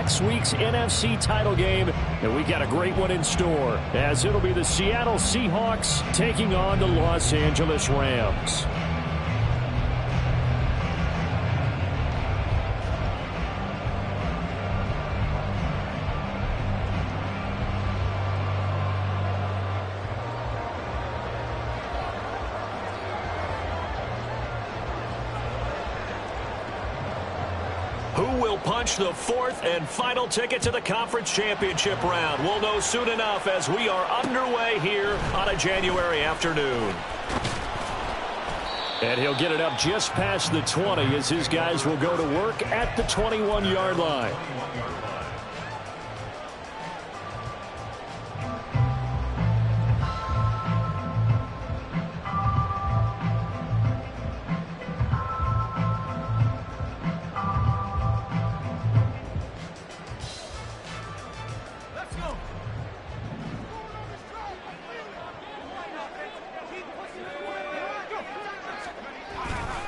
next week's NFC title game, and we got a great one in store, as it'll be the Seattle Seahawks taking on the Los Angeles Rams. Who will punch the fourth and final ticket to the conference championship round? We'll know soon enough as we are underway here on a January afternoon. And he'll get it up just past the 20 as his guys will go to work at the 21-yard line.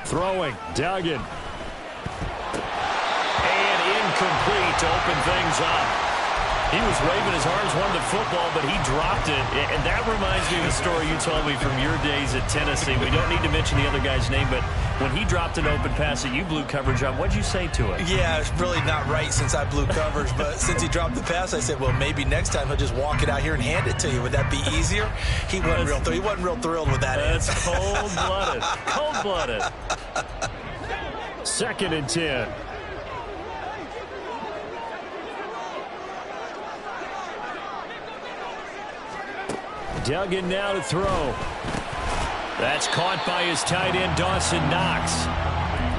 Throwing, Duggan. And incomplete to open things up. He was waving his arms, wanted the football, but he dropped it. And that reminds me of the story you told me from your days at Tennessee. We don't need to mention the other guy's name, but when he dropped an open pass that you blew coverage on, what'd you say to it? Yeah, it's really not right since I blew coverage, but since he dropped the pass, I said, well, maybe next time he'll just walk it out here and hand it to you. Would that be easier? He wasn't real thrilled with that. That's cold-blooded. Cold-blooded. 2nd and 10. Duggan now to throw. That's caught by his tight end, Dawson Knox.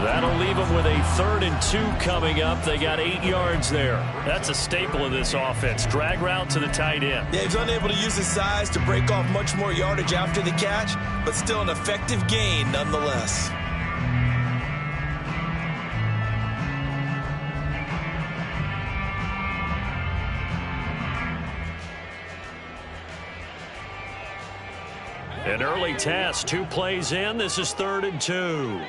That'll leave him with a 3rd and 2 coming up. They got 8 yards there. That's a staple of this offense. Drag route to the tight end. Yeah, he's unable to use his size to break off much more yardage after the catch, but still an effective gain nonetheless. An early test, 2 plays in. This is 3rd and 2.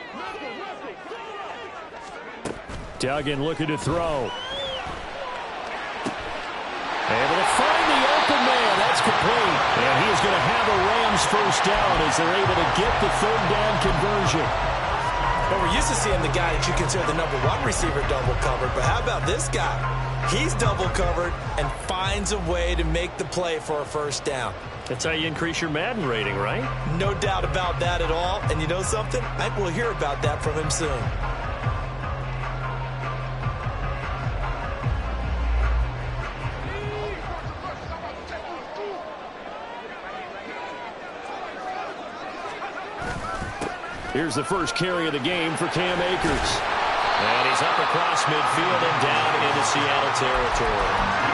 Duggan looking to throw. Able to find the open man. That's complete. And he is going to have a Rams first down as they're able to get the 3rd down conversion. Well, we're used to seeing the guy that you consider the #1 receiver double covered, but how about this guy? He's double covered and finds a way to make the play for a first down. That's how you increase your Madden rating, right? No doubt about that at all. And you know something? I think we'll hear about that from him soon. Here's the first carry of the game for Cam Akers. And he's up across midfield and down into Seattle territory.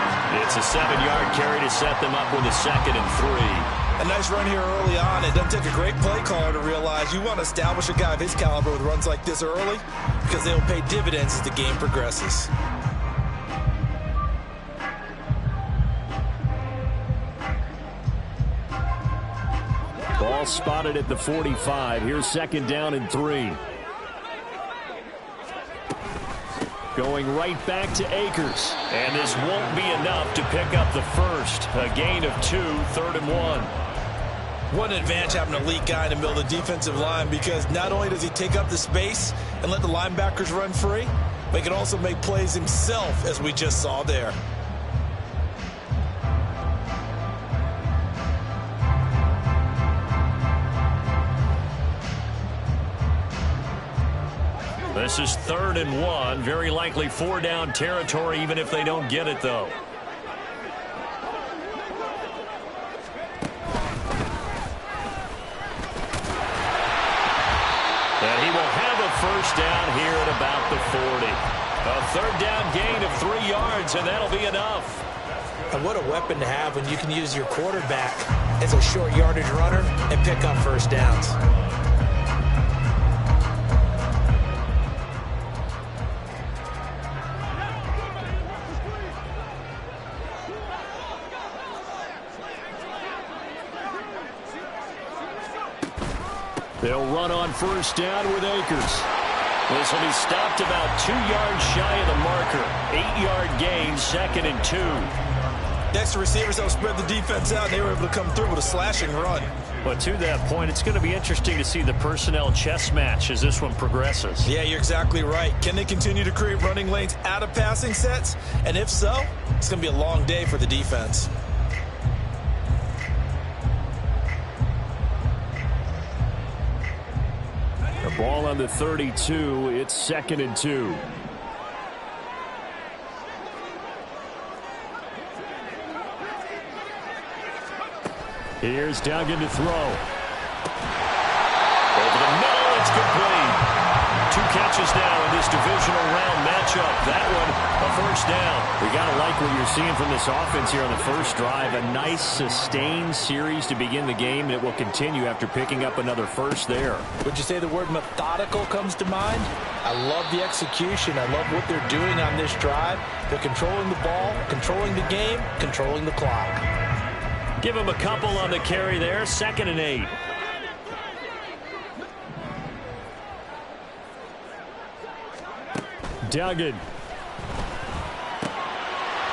It's a 7-yard carry to set them up with a 2nd and 3. A nice run here early on. It doesn't take a great play caller to realize you want to establish a guy of his caliber with runs like this early because they'll pay dividends as the game progresses. Ball spotted at the 45. Here's 2nd down and 3. Going right back to Akers. And this won't be enough to pick up the first. A gain of 2, 3rd and 1. What an advantage having an elite guy in the middle of the defensive line, because not only does he take up the space and let the linebackers run free, but he can also make plays himself, as we just saw there. This is 3rd and 1. Very likely 4-down territory, even if they don't get it, though. And he will have a first down here at about the 40. A 3rd down gain of 3 yards, and that'll be enough. And what a weapon to have when you can use your quarterback as a short yardage runner and pick up first downs. They'll run on first down with Akers. This will be stopped about 2 yards shy of the marker. 8-yard gain, 2nd and 2. Next, the receivers helped spread the defense out, and they were able to come through with a slashing run. But to that point, it's going to be interesting to see the personnel chess match as this one progresses. Yeah, you're exactly right. Can they continue to create running lanes out of passing sets? And if so, it's going to be a long day for the defense. The ball on the 32. It's 2nd and 2. Here's Duggan to throw. Over the middle, it's complete. 2 catches now in this divisional round matchup. That one, a first down. We got to like what you're seeing from this offense here on the first drive. A nice, sustained series to begin the game, and it will continue after picking up another first there. Would you say the word methodical comes to mind? I love the execution. I love what they're doing on this drive. They're controlling the ball, controlling the game, controlling the clock. Give him a couple on the carry there. 2nd and 8. Duggan.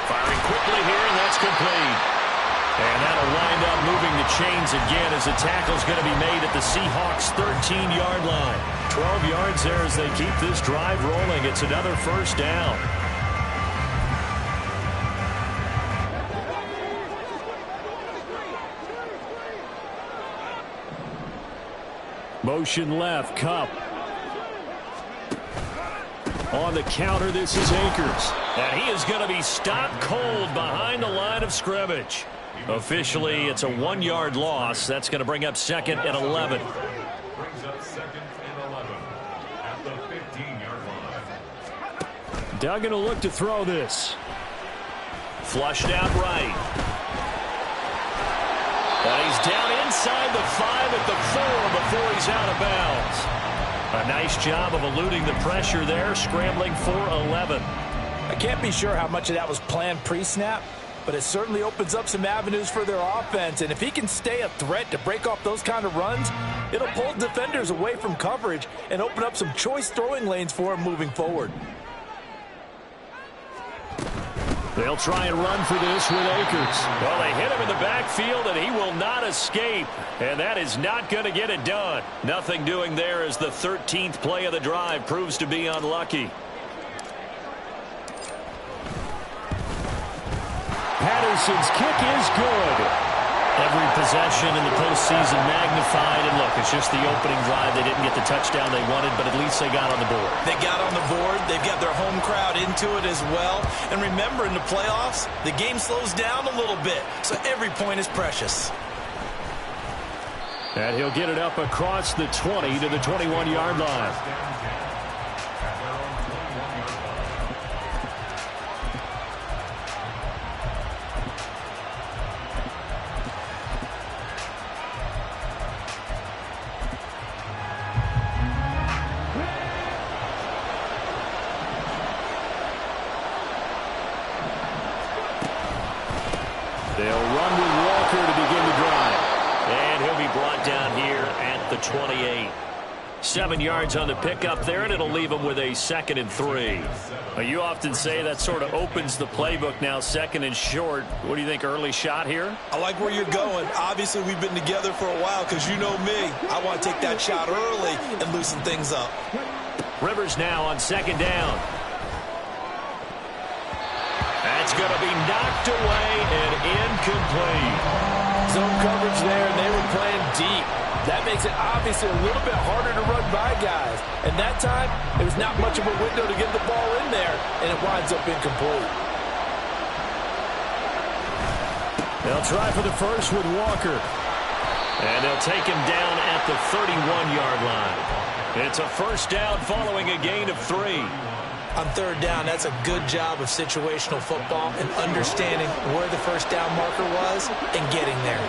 Firing quickly here, and that's complete. And that'll wind up moving the chains again as the tackle's going to be made at the Seahawks' 13-yard line. 12 yards there as they keep this drive rolling. It's another first down. Motion left, Kupp. On the counter, this is Akers. And he is going to be stopped cold behind the line of scrimmage. Officially, it's a 1-yard loss. That's going to bring up 2nd and 11. Brings up 2nd and 11 at the 15-yard line. Duggan will look to throw this. Flushed out right. And he's down inside the 5 at the 4 before he's out of bounds. A nice job of eluding the pressure there, scrambling for 11. I can't be sure how much of that was planned pre-snap, but it certainly opens up some avenues for their offense. And if he can stay a threat to break off those kind of runs, it'll pull defenders away from coverage and open up some choice throwing lanes for him moving forward. They'll try and run for this with Akers. Well, they hit him in the backfield, and he will not escape. And that is not going to get it done. Nothing doing there as the 13th play of the drive proves to be unlucky. Patterson's kick is good. Every possession in the postseason magnified. And look, it's just the opening drive. They didn't get the touchdown they wanted, but at least they got on the board. They got on the board. They've got their home crowd into it as well. And remember, in the playoffs, the game slows down a little bit, so every point is precious. And he'll get it up across the 20 to the 21-yard line. They'll run with Walker to begin the drive. And he'll be brought down here at the 28. 7 yards on the pickup there, and it'll leave him with a 2nd and 3. Well, you often say that sort of opens the playbook now, 2nd and short. What do you think, early shot here? I like where you're going. Obviously, we've been together for a while because you know me. I want to take that shot early and loosen things up. Rivers now on 2nd down. That's going to be knocked away and incomplete. Zone coverage there, and they were playing deep. That makes it obviously a little bit harder to run by guys. And that time, it was not much of a window to get the ball in there, and it winds up incomplete. They'll try for the first with Walker. And they'll take him down at the 31-yard line. It's a first down following a gain of 3. On 3rd down, that's a good job of situational football and understanding where the first down marker was and getting there.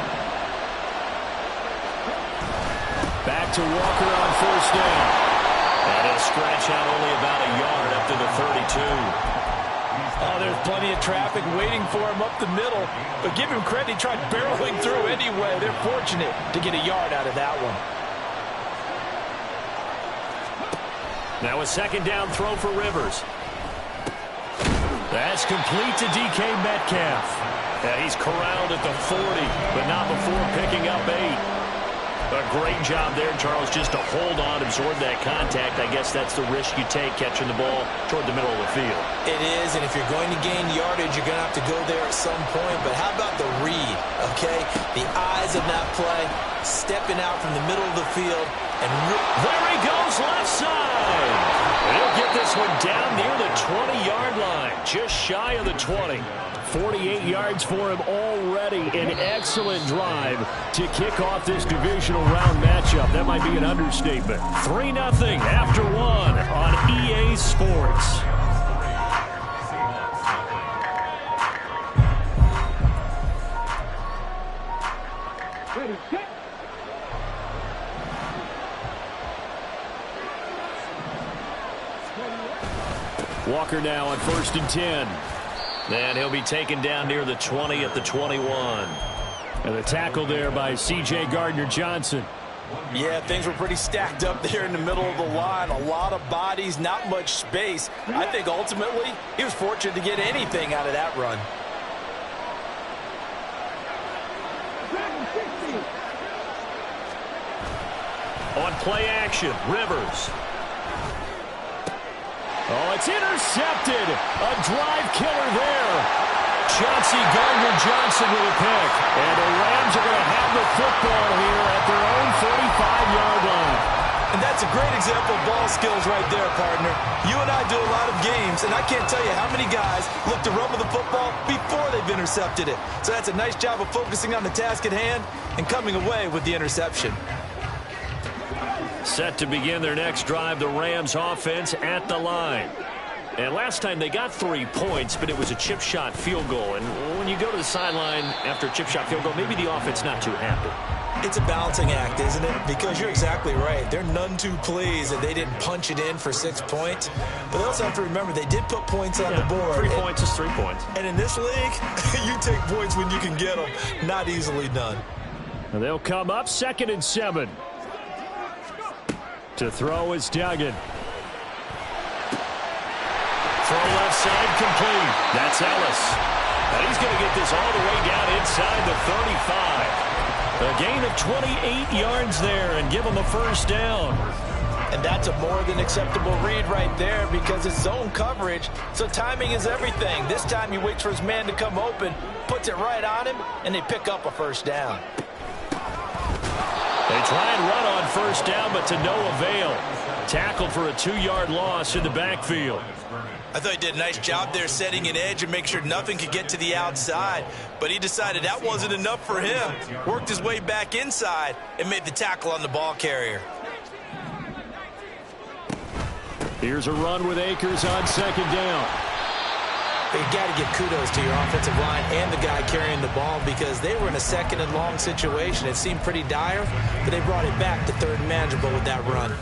Back to Walker on 1st down. And he'll scratch out only about a yard up to the 32. Oh, there's plenty of traffic waiting for him up the middle. But give him credit, he tried barreling through anyway. They're fortunate to get a yard out of that one. Now a second down throw for Rivers. That's complete to DK Metcalf. Yeah, he's corralled at the 40, but not before picking up 8. A great job there, Charles, just to hold on, absorb that contact. I guess that's the risk you take catching the ball toward the middle of the field. It is, and if you're going to gain yardage, you're going to have to go there at some point. But how about the read, okay? The eyes of that play, stepping out from the middle of the field. And there he goes, left side. He'll get this one down near the 20-yard line, just shy of the 20. 48 yards for him already. An excellent drive to kick off this divisional round matchup. That might be an understatement. 3-0 after 1 on EA Sports. Walker now on 1st and 10. And he'll be taken down near the 20 at the 21. And the tackle there by C.J. Gardner-Johnson. Yeah, things were pretty stacked up there in the middle of the line. A lot of bodies, not much space. I think ultimately he was fortunate to get anything out of that run. On play action, Rivers. Oh, it's intercepted. A drive killer there. Chauncey Gardner-Johnson with a pick. And the Rams are going to have the football here at their own 45-yard line. And that's a great example of ball skills right there, partner. You and I do a lot of games, and I can't tell you how many guys look to run with the football before they've intercepted it. So that's a nice job of focusing on the task at hand and coming away with the interception. Set to begin their next drive, the Rams offense at the line. And last time they got 3 points, but it was a chip shot field goal. And when you go to the sideline after a chip shot field goal, maybe the offense not too happy. It's a balancing act, isn't it? Because you're exactly right. They're none too pleased that they didn't punch it in for 6 points. But they also have to remember they did put points on the board. 3 points is 3 points. And in this league, you take points when you can get them. Not easily done. And they'll come up 2nd and 7. To throw is Duggan. Throw left side complete. That's Ellis. And he's going to get this all the way down inside the 35. A gain of 28 yards there and give him a first down. And that's a more than acceptable read right there because it's zone coverage, so timing is everything. This time he waits for his man to come open, puts it right on him, and they pick up a first down. They try and run on first down, but to no avail. Tackled for a 2-yard loss in the backfield. I thought he did a nice job there setting an edge and make sure nothing could get to the outside. But he decided that wasn't enough for him. Worked his way back inside and made the tackle on the ball carrier. Here's a run with Akers on 2nd down. You got to give kudos to your offensive line and the guy carrying the ball because they were in a 2nd and long situation. It seemed pretty dire, but they brought it back to 3rd and manageable with that run.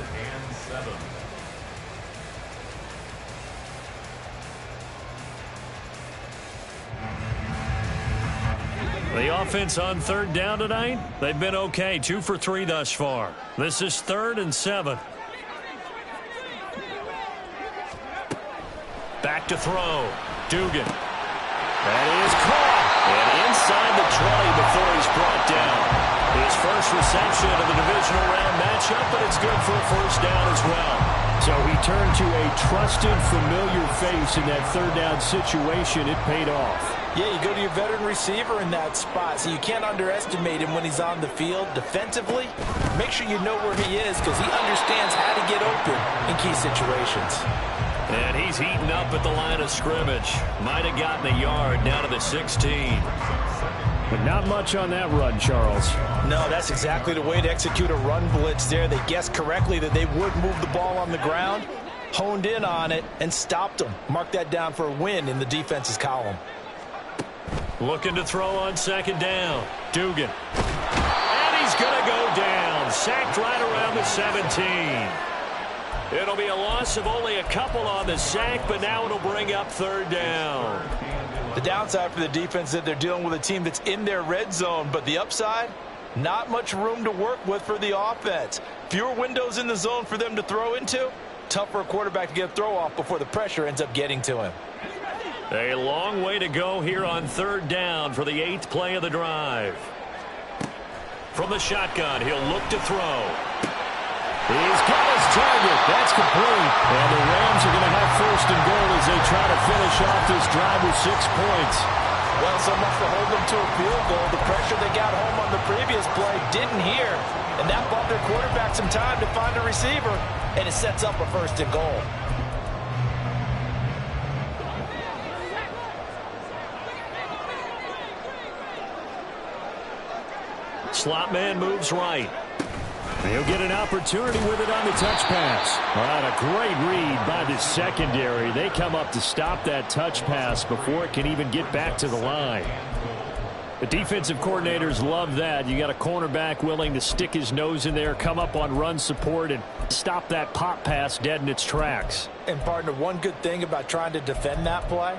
The offense on 3rd down tonight, they've been okay. 2 for 3 thus far. This is 3rd and 7. Back to throw. Dugan. That is caught. And inside the 20 before he's brought down. His first reception of the divisional round matchup, but it's good for a first down as well. So he turned to a trusted, familiar face in that 3rd down situation. It paid off. Yeah, you go to your veteran receiver in that spot, so you can't underestimate him when he's on the field. Defensively, make sure you know where he is because he understands how to get open in key situations. And he's heating up at the line of scrimmage. Might have gotten a yard down to the 16. But not much on that run, Charles. No, that's exactly the way to execute a run blitz there. They guessed correctly that they would move the ball on the ground, honed in on it, and stopped them. Mark that down for a win in the defense's column. Looking to throw on 2nd down. Dugan. And he's going to go down. Sacked right around the 17. It'll be a loss of only a couple on the sack, but now it'll bring up 3rd down. The downside for the defense is that they're dealing with a team that's in their red zone, but the upside, not much room to work with for the offense. Fewer windows in the zone for them to throw into, tough for a quarterback to get a throw off before the pressure ends up getting to him. A long way to go here on third down for the 8th play of the drive. From the shotgun, he'll look to throw. He's got his target. That's complete. And the Rams are going to have first and goal as they try to finish off this drive with 6 points. Well, so much for holding them to a field goal. The pressure they got home on the previous play didn't hear, and that bought their quarterback some time to find a receiver, and it sets up a first and goal. Slot man moves right. He'll get an opportunity with it on the touch pass. All right, a great read by the secondary. They come up to stop that touch pass before it can even get back to the line. The defensive coordinators love that. You got a cornerback willing to stick his nose in there, come up on run support, and stop that pop pass dead in its tracks. And, partner, one good thing about trying to defend that play,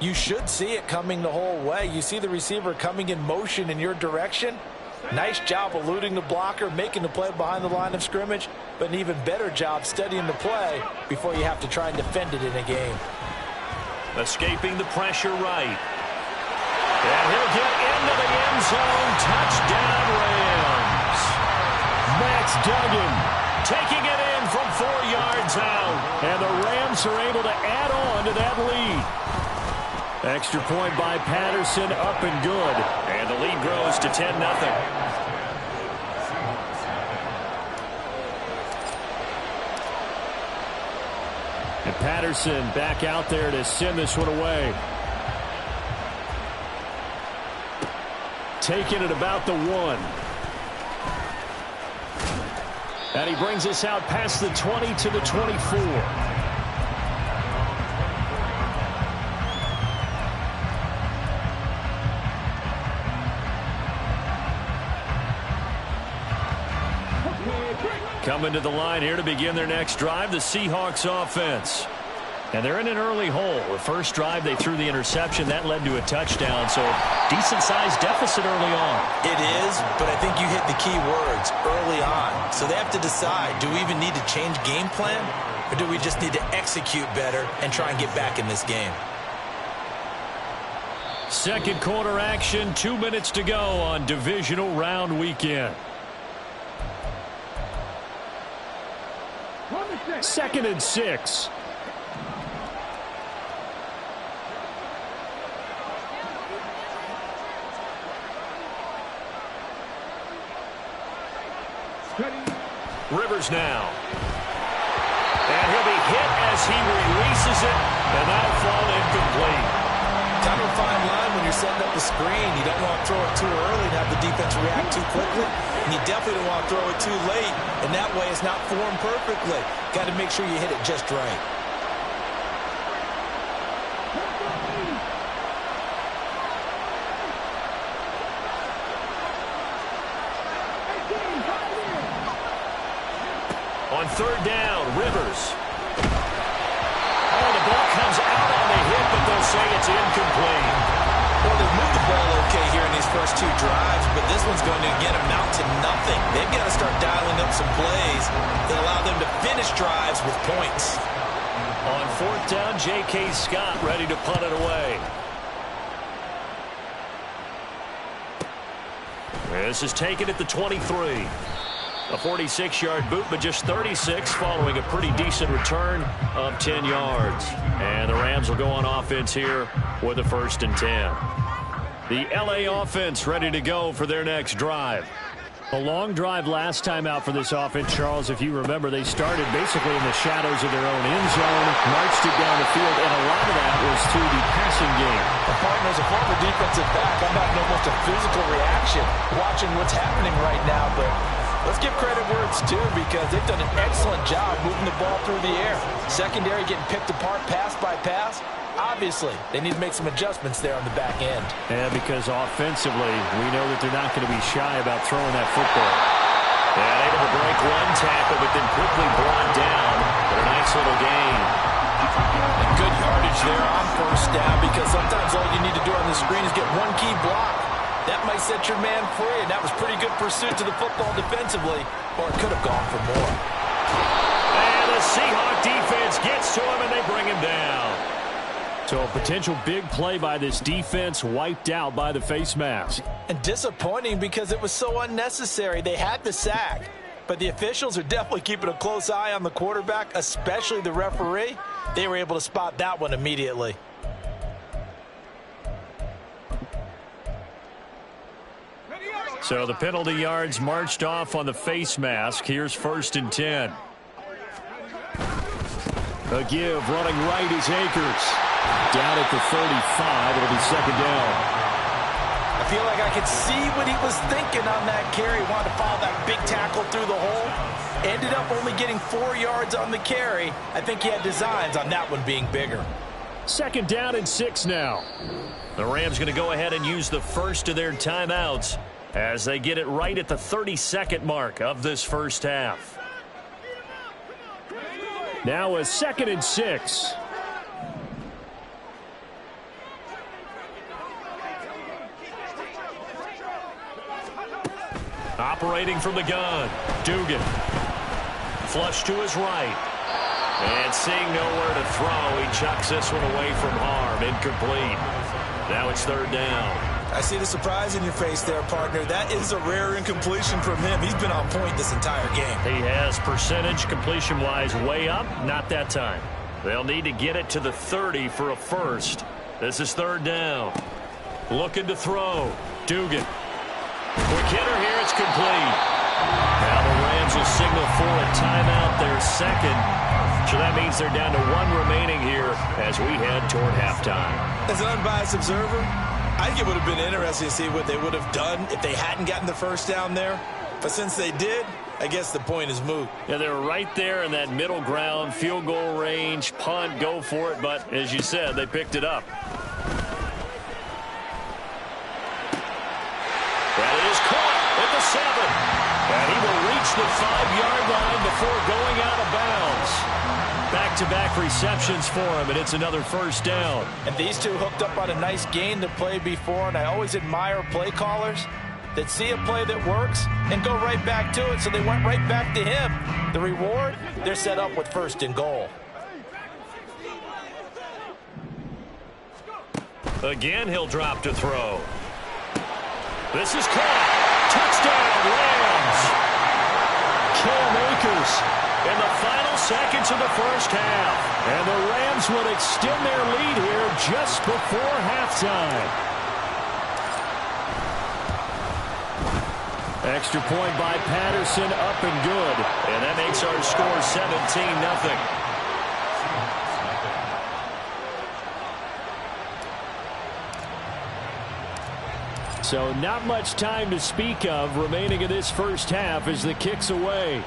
you should see it coming the whole way. You see the receiver coming in motion in your direction. Nice job eluding the blocker, making the play behind the line of scrimmage, but an even better job studying the play before you have to try and defend it in a game. Escaping the pressure right. And he'll get into the end zone. Touchdown, Rams. Max Duggan taking it in from 4 yards out. And the Rams are able to add on to that lead. Extra point by Patterson, up and good. And the lead grows to 10-0. And Patterson back out there to send this one away. Taking it about the 1. And he brings us out past the 20 to the 24. Coming to the line here to begin their next drive, the Seahawks offense. And they're in an early hole. The first drive, they threw the interception. That led to a touchdown, so decent-sized deficit early on. It is, but I think you hit the key words, early on. So they have to decide, do we even need to change game plan, or do we just need to execute better and try and get back in this game? Second quarter action, 2 minutes to go on divisional round weekend. 2nd and 6. Rivers now. And he'll be hit as he releases it, and that'll fall incomplete. Kind of a fine line when you're setting up the screen. You don't want to throw it too early and have the defense react too quickly. And you definitely don't want to throw it too late, and that way it's not formed perfectly. Got to make sure you hit it just right. On third down, Rivers. Oh, the ball comes out on the hit, but they'll say it's incomplete. Well, they've moved the ball okay here in these first 2 drives, but this one's going to, again, amount to nothing. They've got to start dialing up some plays that allow them to finish drives with points. On fourth down, J.K. Scott ready to punt it away. This is taken at the 23. A 46-yard boot, but just 36 following a pretty decent return of 10 yards. And the Rams will go on offense here with a 1st and 10. The L.A. offense ready to go for their next drive. A long drive last time out for this offense, Charles. If you remember, they started basically in the shadows of their own end zone, marched it down the field, and a lot of that was through the passing game. Partner, as a former defensive back, I'm having almost a physical reaction watching what's happening right now, but let's give credit where it's due because they've done an excellent job moving the ball through the air. Secondary getting picked apart pass by pass. Obviously, they need to make some adjustments there on the back end. Yeah, because offensively, we know that they're not going to be shy about throwing that football. And able to break one tackle, but then quickly brought down. But a nice little gain. And good yardage there on first down because sometimes all you need to do on the screen is get one key block. That might set your man free, and that was pretty good pursuit to the football defensively, or it could have gone for more. And the Seahawk defense gets to him, and they bring him down. So a potential big play by this defense wiped out by the face mask. And disappointing because it was so unnecessary. They had the sack. But the officials are definitely keeping a close eye on the quarterback, especially the referee. They were able to spot that one immediately. So the penalty yards marched off on the face mask. Here's 1st and 10. A give running right is Akers. Down at the 35. It'll be 2nd down. I feel like I could see what he was thinking on that carry. Wanted to follow that big tackle through the hole. Ended up only getting 4 yards on the carry. I think he had designs on that one being bigger. 2nd down and 6 now. The Rams going to go ahead and use the first of their timeouts as they get it right at the 32nd mark of this first half. Now a 2nd and 6. Operating from the gun, Dugan. Flush to his right. And seeing nowhere to throw, he chucks this one away from harm. Incomplete. Now it's 3rd down. I see the surprise in your face there, partner. That is a rare incompletion from him. He's been on point this entire game. He has percentage completion-wise way up. Not that time. They'll need to get it to the 30 for a first. This is 3rd down. Looking to throw. Dugan. Quick hitter here, it's complete. Now the Rams will signal for a timeout, their 2nd. So that means they're down to 1 remaining here as we head toward halftime. As an unbiased observer, I think it would have been interesting to see what they would have done if they hadn't gotten the first down there. But since they did, I guess the point is moot. Yeah, they were right there in that middle ground, field goal range, punt, go for it. But as you said, they picked it up. That is caught at the 7. And he will reach the 5-yard line before going out of bounds. Back-to-back receptions for him, and it's another 1st down. And these two hooked up on a nice gain to play before, and I always admire play callers that see a play that works and go right back to it, so they went right back to him. The reward, they're set up with 1st and goal. Again, he'll drop to throw. This is caught. Touchdown, Rams. Cam Akers in the final seconds of the first half. And the Rams will extend their lead here just before halftime. Extra point by Patterson, up and good. And that makes our score 17-0. So not much time to speak of remaining in this first half as the kick's away.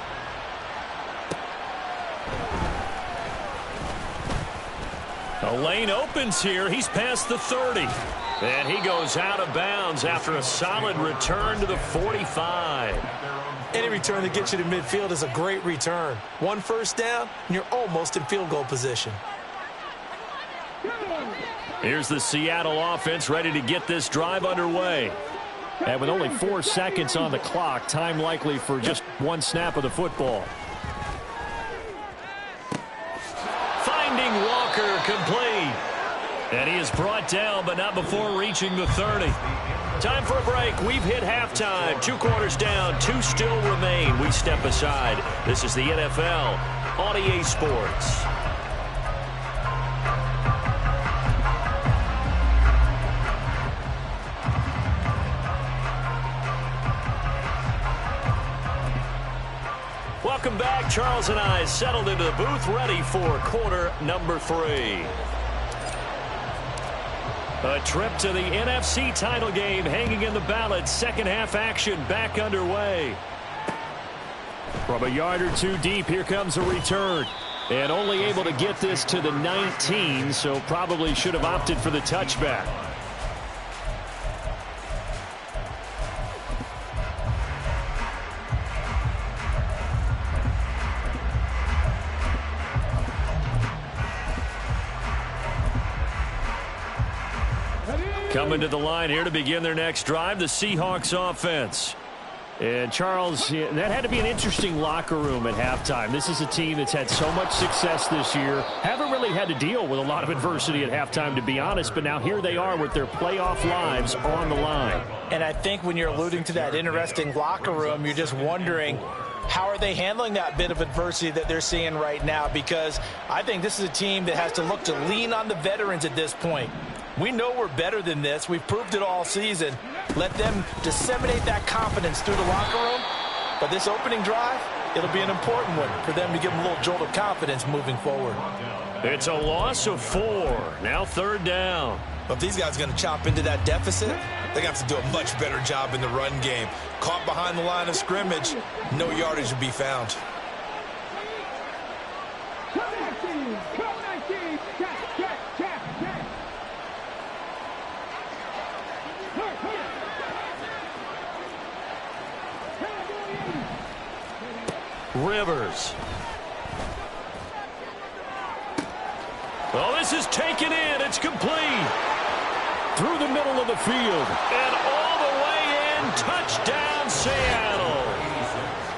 A lane opens here. He's past the 30. And he goes out of bounds after a solid return to the 45. Any return that gets you to midfield is a great return. 1 first down, and you're almost in field goal position. Here's the Seattle offense ready to get this drive underway. And with only 4 seconds on the clock, time likely for just 1 snap of the football. Finding Walker complete. And he is brought down, but not before reaching the 30. Time for a break. We've hit halftime. 2 quarters down, 2 still remain. We step aside. This is the NFL on EA Sports. Welcome back. Charles and I settled into the booth, ready for quarter number 3. A trip to the NFC title game hanging in the balance. Second half action back underway. From a yard or 2 deep, here comes a return. And only able to get this to the 19, so probably should have opted for the touchback. Coming to the line here to begin their next drive, the Seahawks offense. And, Charles, that had to be an interesting locker room at halftime. This is a team that's had so much success this year. Haven't really had to deal with a lot of adversity at halftime, to be honest. But now here they are with their playoff lives on the line. And I think when you're alluding to that interesting locker room, you're just wondering, how are they handling that bit of adversity that they're seeing right now? Because I think this is a team that has to look to lean on the veterans at this point. We know we're better than this. We've proved it all season. Let them disseminate that confidence through the locker room. But this opening drive, it'll be an important one for them to give them a little jolt of confidence moving forward. It's a loss of 4. Now 3rd down. But if these guys are going to chop into that deficit, they're going to have to do a much better job in the run game. Caught behind the line of scrimmage, no yardage will be found. Rivers. Oh, this is taken in. It's complete. Through the middle of the field. And all the way in. Touchdown, Seattle.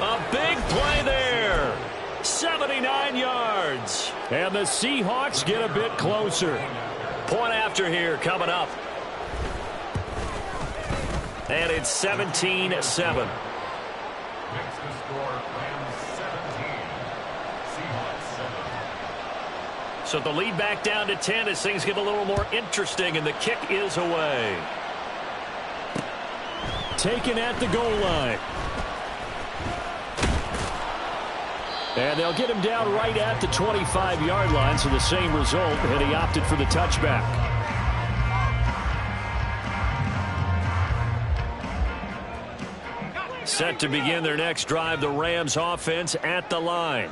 A big play there. 79 yards. And the Seahawks get a bit closer. Point after here coming up. And it's 17-7. Next to score, Rams 17. Seahawks 7. So the lead back down to 10 as things get a little more interesting, and the kick is away. Taken at the goal line. And they'll get him down right at the 25-yard line, so the same result, and he opted for the touchback. Set to begin their next drive, the Rams offense at the line.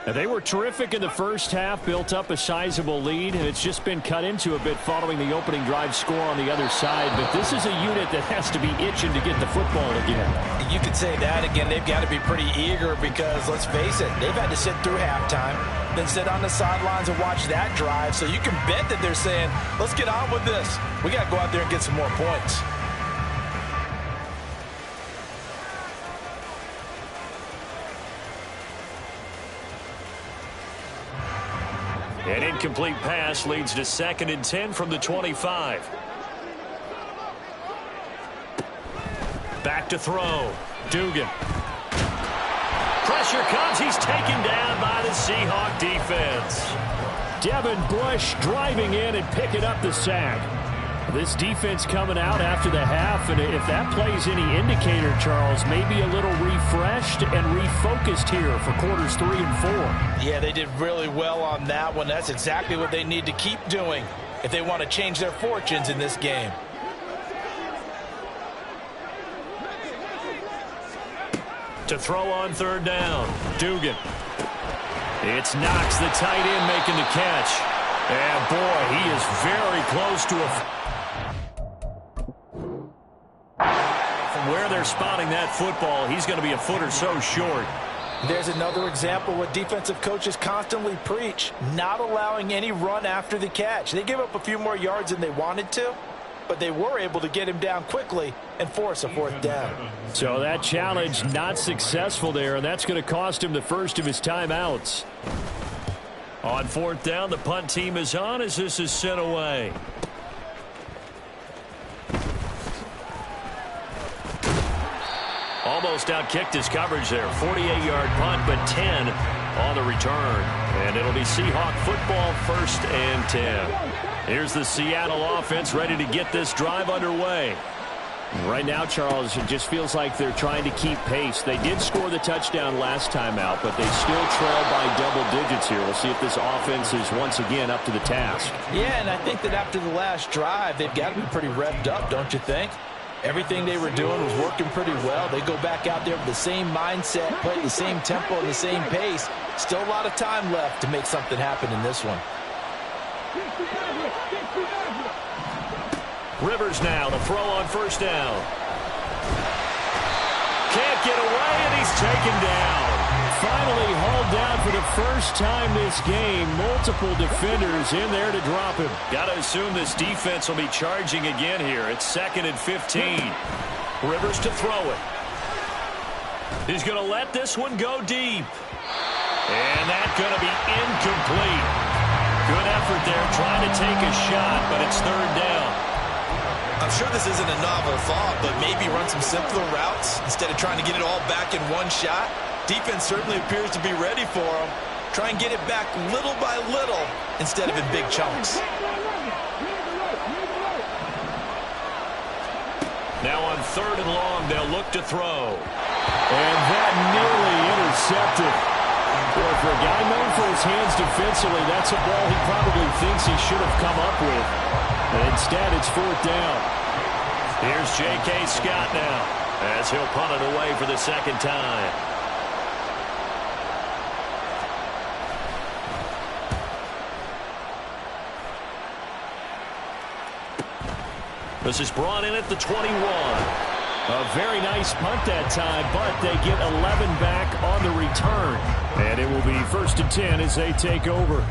Now, they were terrific in the first half, built up a sizable lead, and it's just been cut into a bit following the opening drive score on the other side. But this is a unit that has to be itching to get the football again. You could say that again. They've got to be pretty eager because, let's face it, they've had to sit through halftime, then sit on the sidelines and watch that drive. So you can bet that they're saying, let's get on with this. We got to go out there and get some more points. An incomplete pass leads to 2nd and 10 from the 25. Back to throw. Dugan. Pressure comes. He's taken down by the Seahawk defense. Devin Bush driving in and picking up the sack. This defense coming out after the half, and if that plays any indicator, Charles, maybe a little refreshed and refocused here for quarters 3 and 4. Yeah, they did really well on that one. That's exactly what they need to keep doing if they want to change their fortunes in this game. To throw on 3rd down, Dugan. It's Knox, the tight end, making the catch. And boy, he is very close to a... From where they're spotting that football, he's going to be a foot or so short. There's another example what defensive coaches constantly preach, not allowing any run after the catch. They gave up a few more yards than they wanted to, but they were able to get him down quickly and force a 4th down. So that challenge not successful there, and that's going to cost him the first of his timeouts. On 4th down, the punt team is on as this is sent away. Almost outkicked his coverage there. 48-yard punt, but 10 on the return. And it'll be Seahawk football, 1st and 10. Here's the Seattle offense ready to get this drive underway. Right now, Charles, it just feels like they're trying to keep pace. They did score the touchdown last time out, but they still trail by double digits here. We'll see if this offense is once again up to the task. Yeah, and I think that after the last drive, they've got to be pretty revved up, don't you think? Everything they were doing was working pretty well. They go back out there with the same mindset, play at the same tempo and the same pace. Still a lot of time left to make something happen in this one. Rivers now, the throw on 1st down. Can't get away, and he's taken down. Finally hauled down for the first time this game. Multiple defenders in there to drop him. Got to assume this defense will be charging again here. It's 2nd and 15. Rivers to throw it. He's going to let this one go deep. And that's going to be incomplete. Good effort there trying to take a shot, but it's third down. I'm sure this isn't a novel thought, but maybe run some simpler routes instead of trying to get it all back in one shot. Defense certainly appears to be ready for him. Try and get it back little by little instead of in big chunks. Now on third and long, they'll look to throw. And that nearly intercepted. Boy, for a guy known for his hands defensively, that's a ball he probably thinks he should have come up with. But instead, it's fourth down. Here's J.K. Scott now as he'll punt it away for the second time. This is brought in at the 21. A very nice punt that time, but they get 11 back on the return. And it will be 1st and 10 as they take over.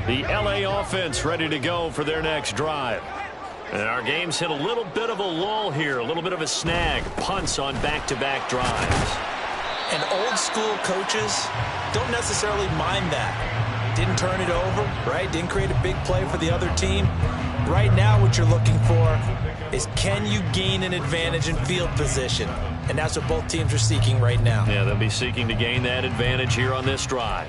The LA offense ready to go for their next drive. And our game's hit a little bit of a lull here, a little bit of a snag. Punts on back-to-back drives. And old-school coaches don't necessarily mind that. Didn't turn it over, right? Didn't create a big play for the other team. Right now what you're looking for is can you gain an advantage in field position? And that's what both teams are seeking right now. Yeah, they'll be seeking to gain that advantage here on this drive.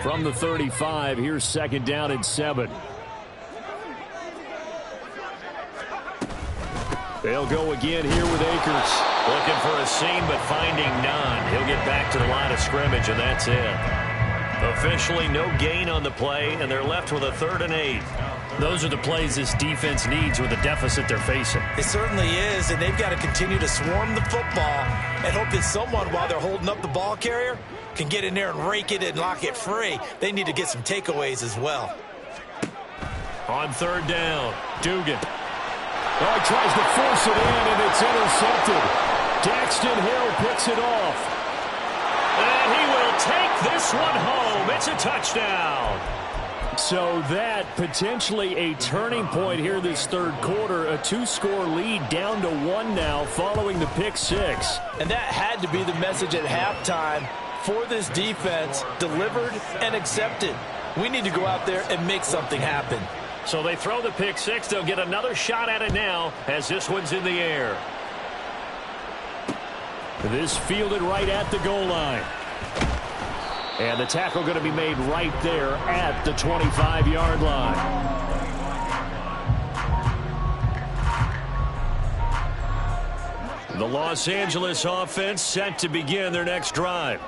From the 35, here's 2nd down and 7. They'll go again here with Akers. Looking for a seam, but finding none. He'll get back to the line of scrimmage, and that's it. Officially no gain on the play, and they're left with a 3rd and 8. Those are the plays this defense needs with the deficit they're facing. It certainly is, and they've got to continue to swarm the football and hope that someone, while they're holding up the ball carrier, can get in there and rake it and lock it free. They need to get some takeaways as well. On 3rd down, Dugan. Oh, he tries to force it in, and it's intercepted. Daxton Hill picks it off. And he will take this one home. It's a touchdown. So that potentially a turning point here this third quarter. A 2-score lead down to 1 now following the pick 6. And that had to be the message at halftime for this defense. Delivered and accepted. We need to go out there and make something happen. So they throw the pick 6. They'll get another shot at it now as this one's in the air. This fielded right at the goal line. And the tackle going to be made right there at the 25-yard line. The Los Angeles offense set to begin their next drive.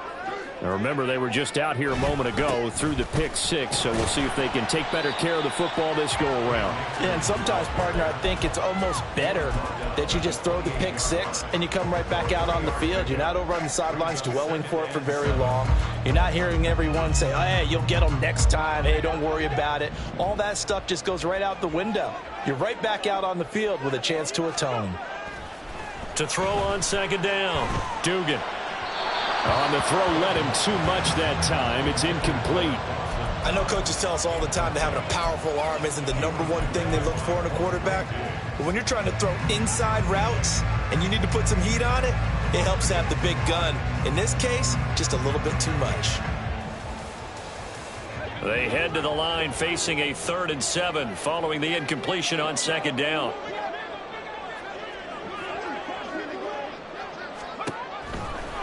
Now remember, they were just out here a moment ago through the pick 6, so we'll see if they can take better care of the football this go-around. Yeah, and sometimes, partner, I think it's almost better that you just throw the pick 6 and you come right back out on the field. You're not over on the sidelines dwelling for it for very long. You're not hearing everyone say, oh, hey, you'll get them next time. Hey, don't worry about it. All that stuff just goes right out the window. You're right back out on the field with a chance to atone. To throw on 2nd down, Dugan. On the throw, led him too much that time. It's incomplete. I know coaches tell us all the time that having a powerful arm isn't the #1 thing they look for in a quarterback. But when you're trying to throw inside routes and you need to put some heat on it, it helps to have the big gun. In this case, just a little bit too much. They head to the line facing a 3rd and 7 following the incompletion on 2nd down.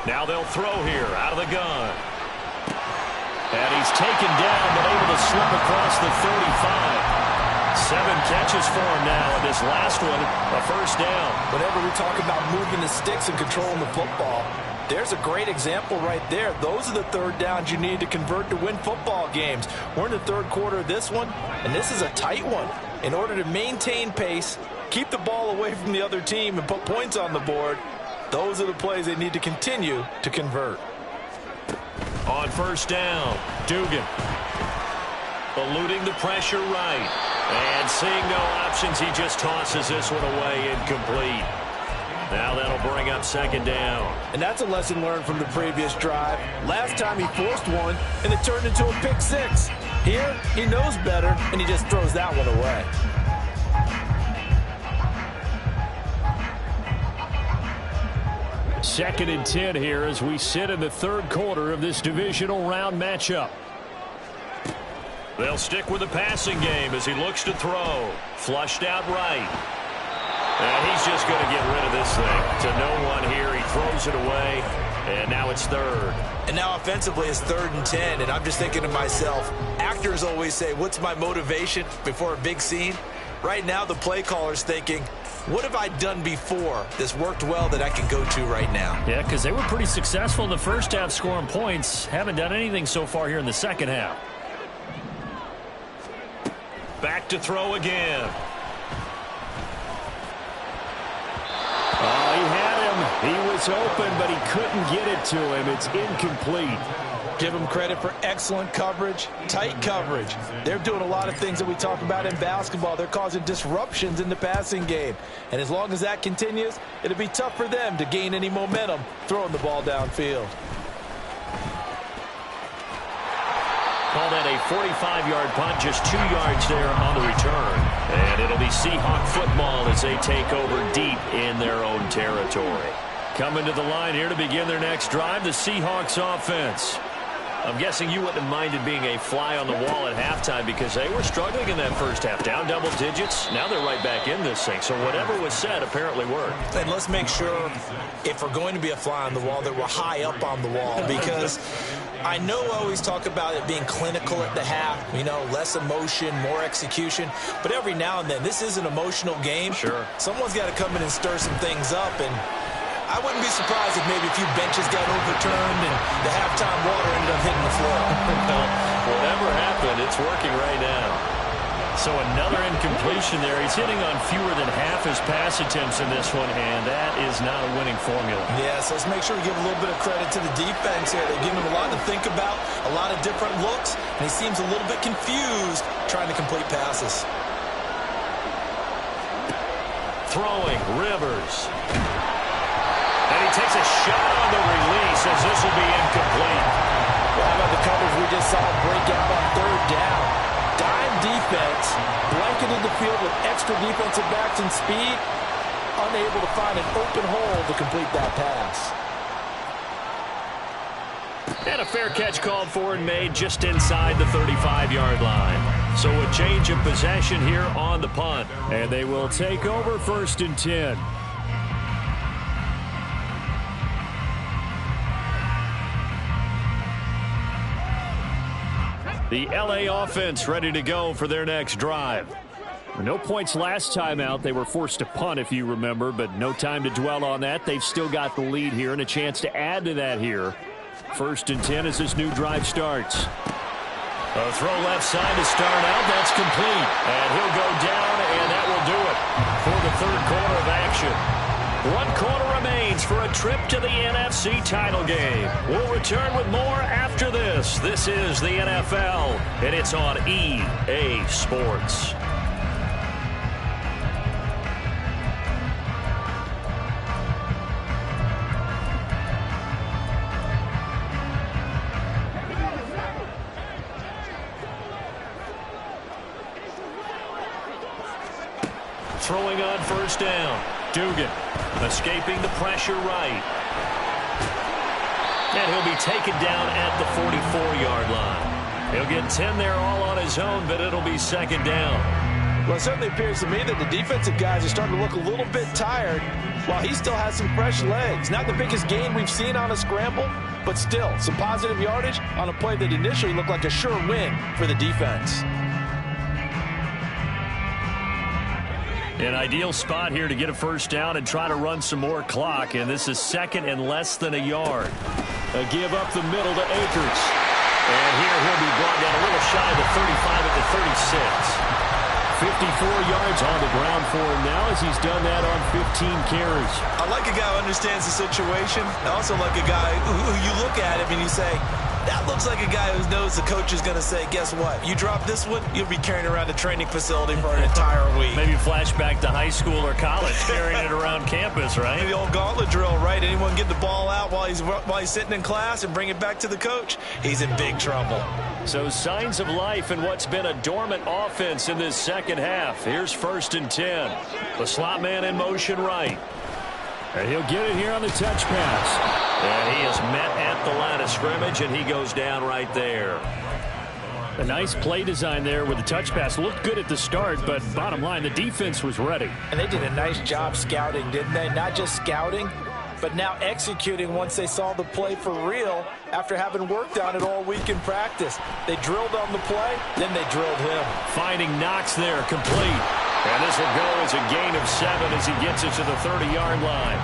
Now they'll throw here out of the gun. And he's taken down but able to slip across the 35. 7 catches for him now, and this last one, a 1st down. Whenever we talk about moving the sticks and controlling the football, there's a great example right there. Those are the 3rd downs you need to convert to win football games. We're in the 3rd quarter of this one, and this is a tight one. In order to maintain pace, keep the ball away from the other team, and put points on the board, those are the plays they need to continue to convert. On 1st down, Dugan. Eluding the pressure right. And seeing no options, he just tosses this one away, incomplete. Now that'll bring up second down. And that's a lesson learned from the previous drive. Last time he forced one, and it turned into a pick six. Here, he knows better, and he just throws that one away. Second and 10 here as we sit in the third quarter of this divisional round matchup. They'll stick with the passing game as he looks to throw. Flushed out right. And he's just going to get rid of this thing. To no one here. He throws it away. And now it's third. And now offensively it's 3rd and 10. And I'm just thinking to myself, actors always say, what's my motivation before a big scene? Right now the play caller's thinking, what have I done before this worked well that I can go to right now? Yeah, because they were pretty successful in the first half scoring points. Haven't done anything so far here in the second half. Back to throw again. Oh, he had him. He was open, but he couldn't get it to him. It's incomplete. Give them credit for excellent coverage, tight coverage. They're doing a lot of things that we talk about in basketball. They're causing disruptions in the passing game. And as long as that continues, it'll be tough for them to gain any momentum throwing the ball downfield. Call that a 45-yard punt, just 2 yards there on the return. And it'll be Seahawk football as they take over deep in their own territory. Coming to the line here to begin their next drive, the Seahawks offense. I'm guessing you wouldn't have minded being a fly on the wall at halftime because they were struggling in that first half. Down double digits. Now they're right back in this thing. So whatever was said apparently worked. And let's make sure, if we're going to be a fly on the wall, that we're high up on the wall. Because I know I always talk about it being clinical at the half. You know, less emotion, more execution. But every now and then, this is an emotional game. Sure. Someone's got to come in and stir some things up. And I wouldn't be surprised if maybe a few benches got overturned and the halftime water ended up hitting the floor. Well, whatever happened, it's working right now. So another incompletion there. He's hitting on fewer than half his pass attempts in this one, and that is not a winning formula. Yeah, so let's make sure we give a little bit of credit to the defense here. They're giving him a lot to think about, a lot of different looks, and he seems a little bit confused trying to complete passes. Throwing, Rivers. And he takes a shot on the release as this will be incomplete. Well, how about the coverage we just saw break out on 3rd down? Dime defense, blanketed the field with extra defensive backs and speed, unable to find an open hole to complete that pass. And a fair catch called for and made just inside the 35-yard line. So a change of possession here on the punt. And they will take over 1st and 10. The LA offense ready to go for their next drive. No points last time out. They were forced to punt, if you remember, but no time to dwell on that. They've still got the lead here and a chance to add to that here. 1st and 10 as this new drive starts. A throw left side to start out. That's complete. And he'll go down, and that will do it for the 3rd quarter of action. 1 quarter remains for a trip to the NFC title game. We'll return with more after this. This is the NFL, and it's on EA Sports. Throwing on 1st down. Dugan escaping the pressure right. And he'll be taken down at the 44-yard line. He'll get 10 there all on his own, but it'll be 2nd down. Well, it certainly appears to me that the defensive guys are starting to look a little bit tired while he still has some fresh legs. Not the biggest gain we've seen on a scramble, but still some positive yardage on a play that initially looked like a sure win for the defense. An ideal spot here to get a 1st down and try to run some more clock, and this is 2nd and less than a yard. A give up the middle to Akers. And here he'll be brought down a little shy of the 35 at the 36. 54 yards on the ground for him now as he's done that on 15 carries. I like a guy who understands the situation. I also like a guy who you look at him and you say, That looks like a guy who knows the coach is going to say, guess what? You drop this one, you'll be carrying around the training facility for an entire week. Maybe flashback to high school or college, carrying it around campus, right? The old gauntlet drill, right? Anyone get the ball out while he's sitting in class and bring it back to the coach? He's in big trouble. So signs of life in what's been a dormant offense in this second half. Here's 1st and 10. The slot man in motion right. And he'll get it here on the touch pass. And he is met at the line of scrimmage, and he goes down right there. A nice play design there with the touch pass. Looked good at the start, but bottom line, the defense was ready. And they did a nice job scouting, didn't they? Not just scouting, but now executing once they saw the play for real after having worked on it all week in practice. They drilled on the play, then they drilled him. Finding Knox there, complete. And this will go as a gain of 7 as he gets it to the 30-yard line.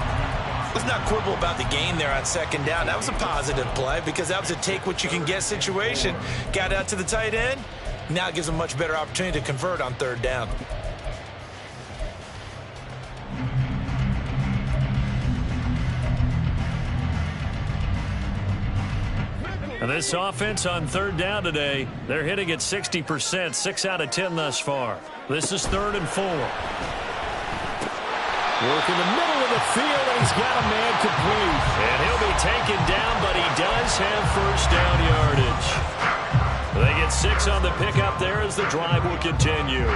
Let's not quibble about the gain there on 2nd down. That was a positive play because that was a take-what-you-can-get situation. Got out to the tight end. Now it gives him a much better opportunity to convert on 3rd down. And this offense on 3rd down today, they're hitting at 60%, 6 out of 10 thus far. This is 3rd and 4. Work in the middle of the field, and he's got a man complete. And he'll be taken down, but he does have 1st down yardage. They get 6 on the pickup there as the drive will continue.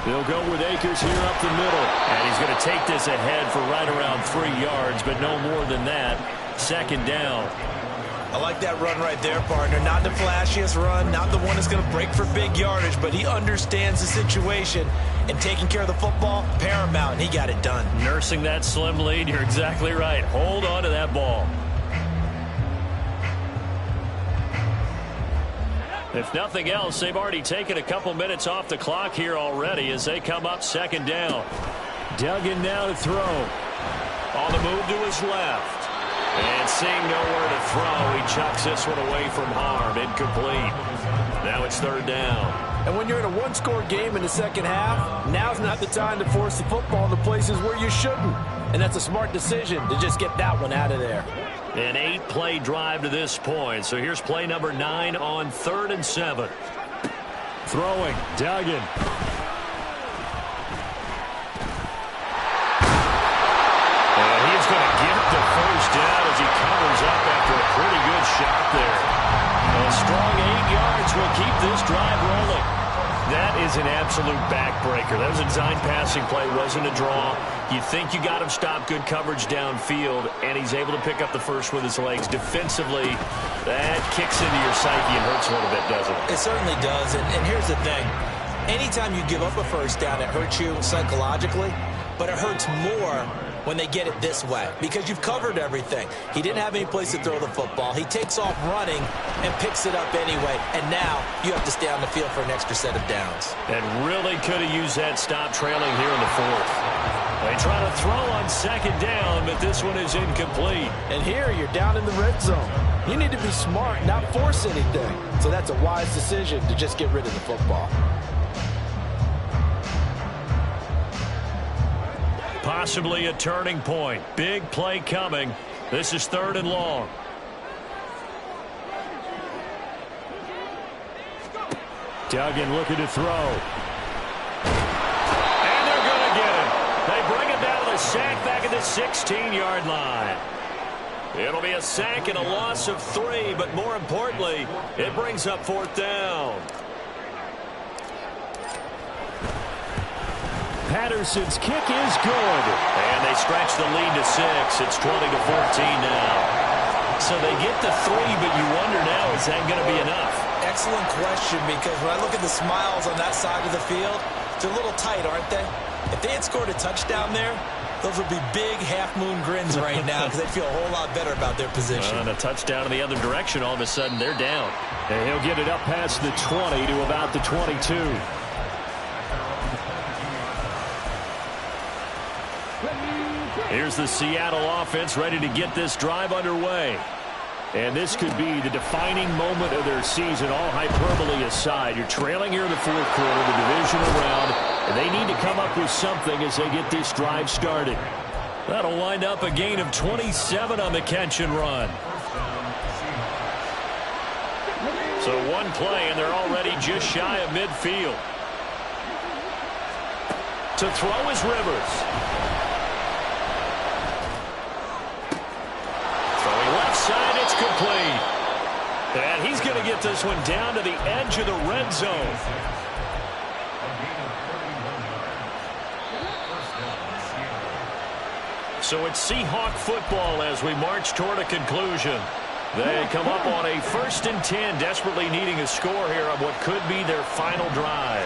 They'll go with Akers here up the middle. And he's going to take this ahead for right around 3 yards, but no more than that. 2nd down. I like that run right there, partner. Not the flashiest run, not the one that's going to break for big yardage, but he understands the situation, and taking care of the football, paramount, and he got it done. Nursing that slim lead, you're exactly right. Hold on to that ball. If nothing else, they've already taken a couple minutes off the clock here already as they come up 2nd down. Duggan now to throw. On the move to his left. And seeing nowhere to throw, he chucks this one away from harm. Incomplete. Now it's 3rd down. And when you're in a one-score game in the second half, now's not the time to force the football in the places where you shouldn't. And that's a smart decision to just get that one out of there. An 8-play drive to this point. So here's play number 9 on 3rd and 7. Throwing, Duggan. And he's going to get the 1st down as he covers up after a pretty good shot there. A strong 8 yards will keep this drive rolling. That is an absolute backbreaker. That was a design passing play, wasn't a draw. You think you got him stopped, good coverage downfield, and he's able to pick up the 1st with his legs. Defensively, that kicks into your psyche and hurts a little bit, doesn't it? It certainly does, and here's the thing. Anytime you give up a 1st down, it hurts you psychologically, but it hurts more when they get it this way because you've covered everything. He didn't have any place to throw the football. He takes off running and picks it up anyway, and now you have to stay on the field for an extra set of downs. And really could have used that stop trailing here in the 4th. They try to throw on 2nd down, but this one is incomplete. And here you're down in the red zone. You need to be smart, not force anything. So that's a wise decision to just get rid of the football. Possibly a turning point. Big play coming. This is 3rd and long. Duggan looking to throw. And they're going to get him. They bring him down to the sack back at the 16-yard line. It'll be a sack and a loss of 3, but more importantly, it brings up 4th down. Patterson's kick is good. And they stretch the lead to 6. It's 20-14 now. So they get the 3, but you wonder now, is that going to be enough? Excellent question, because when I look at the smiles on that side of the field, they're a little tight, aren't they? If they had scored a touchdown there, those would be big half-moon grins right now because they'd feel a whole lot better about their position. And a touchdown in the other direction, all of a sudden they're down. And he'll get it up past the 20 to about the 22. Here's the Seattle offense ready to get this drive underway. And this could be the defining moment of their season, all hyperbole aside. You're trailing here in the fourth quarter, the divisional round, and they need to come up with something as they get this drive started. That'll wind up a gain of 27 on the catch and run. So one play, and they're already just shy of midfield. To throw is Rivers. Throwing left side, it's complete. And he's going to get this one down to the edge of the red zone. So it's Seahawk football as we march toward a conclusion. They come up on a 1st and 10, desperately needing a score here on what could be their final drive.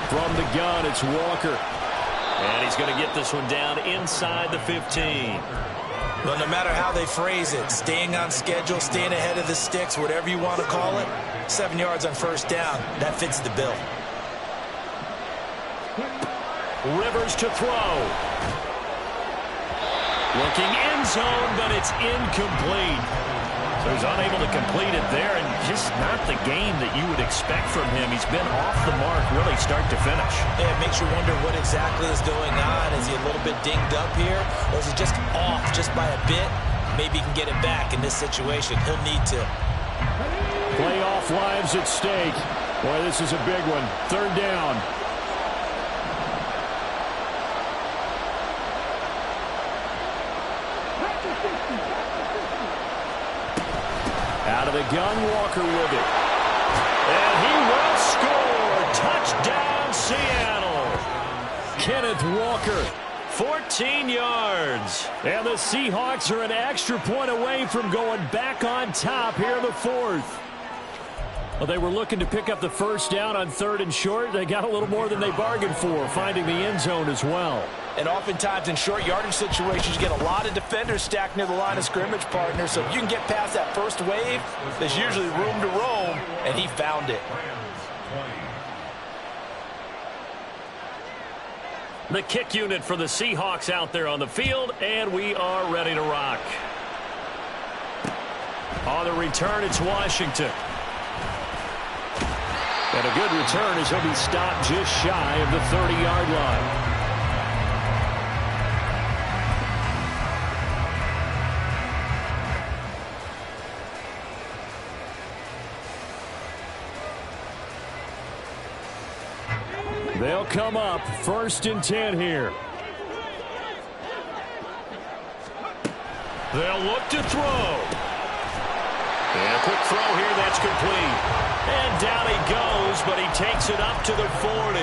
From the gun, it's Walker. And he's going to get this one down inside the 15. Well, no matter how they phrase it, staying on schedule, staying ahead of the sticks, whatever you want to call it, 7 yards on 1st down, that fits the bill. Rivers to throw. Looking end zone, but it's incomplete. So he's unable to complete it there, and just not the game that you would expect from him. He's been off the mark really start to finish. Yeah, it makes you wonder what exactly is going on. Is he a little bit dinged up here, or is he just off just by a bit? Maybe he can get it back in this situation. He'll need to. Playoff lives at stake. Boy, this is a big one. 3rd down. Out of the gun, Walker with it. And he will score. Touchdown, Seattle. Kenneth Walker, 14 yards. And the Seahawks are an extra point away from going back on top here in the 4th. Well, they were looking to pick up the 1st down on 3rd and short. They got a little more than they bargained for, finding the end zone as well. And oftentimes in short yardage situations, you get a lot of defenders stacked near the line of scrimmage, partner. So if you can get past that first wave, there's usually room to roam, and he found it. The kick unit for the Seahawks out there on the field, and we are ready to rock. On the return, it's Washington. And a good return as he'll be stopped just shy of the 30-yard line. They'll come up 1st and 10 here. They'll look to throw. And a quick throw here, that's complete. And down he goes, but he takes it up to the 40.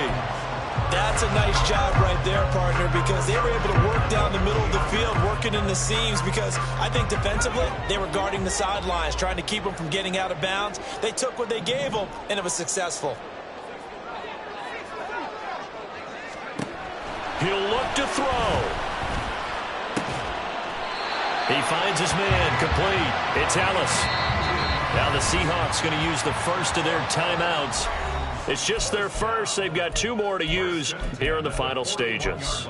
That's a nice job right there, partner, because they were able to work down the middle of the field, working in the seams, because I think defensively they were guarding the sidelines, trying to keep them from getting out of bounds. They took what they gave them, and it was successful. He'll look to throw. He finds his man, complete. It's Ellis. Now the Seahawks going to use the first of their timeouts. It's just their first. They've got 2 more to use here in the final stages.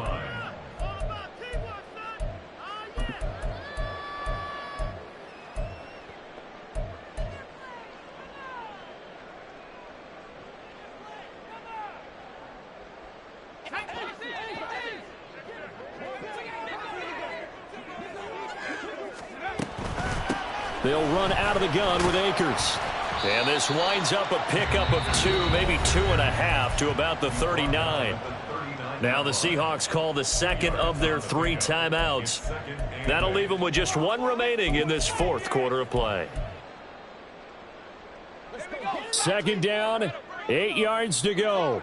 They'll run out of the gun with Akers. And this winds up a pickup of 2, maybe 2.5 to about the 39. Now the Seahawks call the second of their 3 timeouts. That'll leave them with just 1 remaining in this 4th quarter of play. 2nd down, 8 yards to go.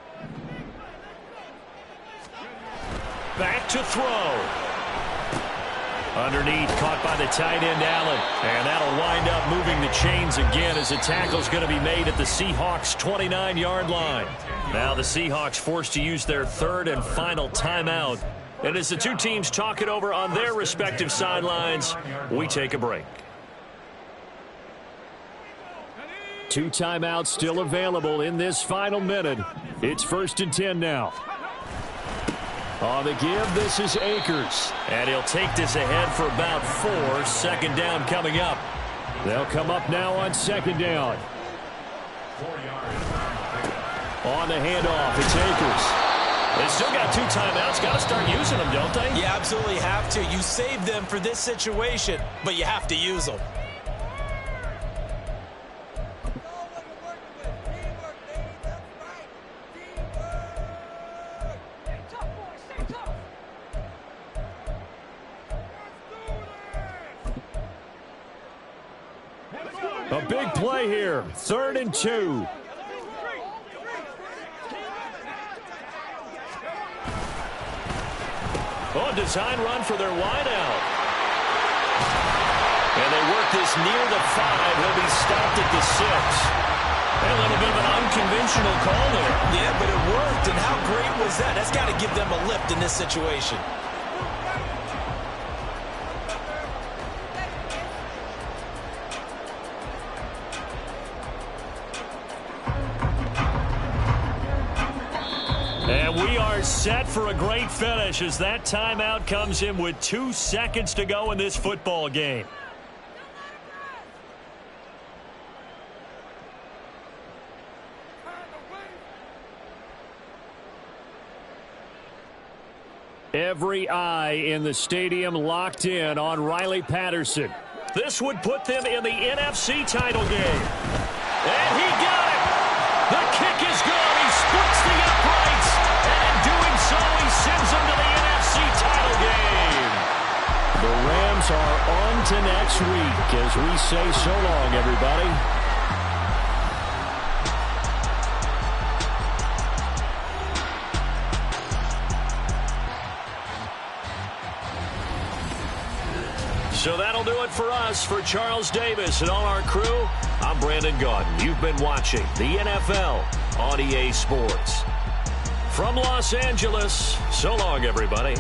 Back to throw. Underneath, caught by the tight end, Allen. And that'll wind up moving the chains again as the tackle's going to be made at the Seahawks' 29-yard line. Now the Seahawks forced to use their 3rd and final timeout. And as the 2 teams talk it over on their respective sidelines, we take a break. 2 timeouts still available in this final minute. It's 1st and 10 now. On the give, this is Akers. And he'll take this ahead for about 4. Second down coming up. They'll come up now on second down. 4 yards. On the handoff, it's Akers. They still got 2 timeouts. Got to start using them, don't they? You absolutely have to. You save them for this situation, but you have to use them. A big play here. 3rd and 2. Oh, design run for their wideout. And they work this near the 5. He'll be stopped at the 6. A little bit of an unconventional call there. Yeah, but it worked, and how great was that? That's got to give them a lift in this situation. And we are set for a great finish as that timeout comes in with 2 seconds to go in this football game. Every eye in the stadium locked in on Riley Patterson. This would put them in the NFC title game. And he got it. The kick is good. He splits the uprights. And in doing so, he sends them to the NFC title game. The Rams are on to next week as we say so long, everybody. So that'll do it for us. For Charles Davis and all our crew, I'm Brandon Gaudin. You've been watching the NFL on EA Sports. From Los Angeles, so long, everybody.